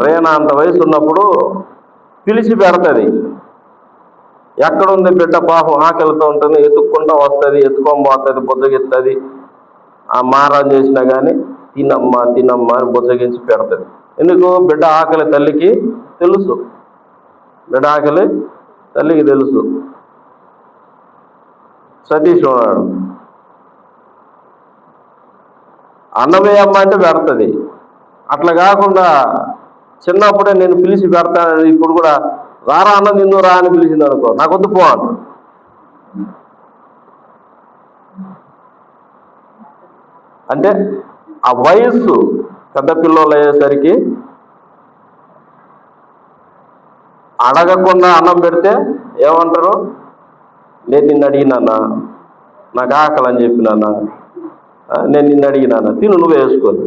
రేనా అంత వయసు ఉన్నప్పుడు పిలిచి పెడుతుంది. ఎక్కడుంది బిడ్డ పాపం ఆకలితో ఉంటుంది, ఎత్తుక్కుంటూ వస్తుంది, ఎత్తుకొని పోతుంది, బుజ్జగిస్తుంది. ఆ మారం చేసినా కానీ తినమ్మా తినమ్మా అని బుజ్జగించి పెడుతుంది. ఎందుకు? బిడ్డ ఆకలి తల్లికి తెలుసు. బిడ్డ ఆకలి తల్లికి తెలుసు. సతీష్ ఉన్నాడు, అన్నమయ్యమ్మ అంటే పెడుతుంది. అట్లా కాకుండా చిన్నప్పుడే నేను పిలిచి పెడతాను, ఇప్పుడు కూడా రారా అన్న నిన్ను రా అని పిలిచింది అనుకో, నాకు వద్దు పో అన్న. అంటే ఆ వయస్సు పెద్ద పిల్లలు అయ్యేసరికి అడగకుండా అన్నం పెడితే ఏమంటారు? నేను నిన్ను అడిగినానా, నాకు ఆకలి అని చెప్పినానా, నేను నిన్ను అడిగినానా, తిను నువ్వు వేసుకోదు.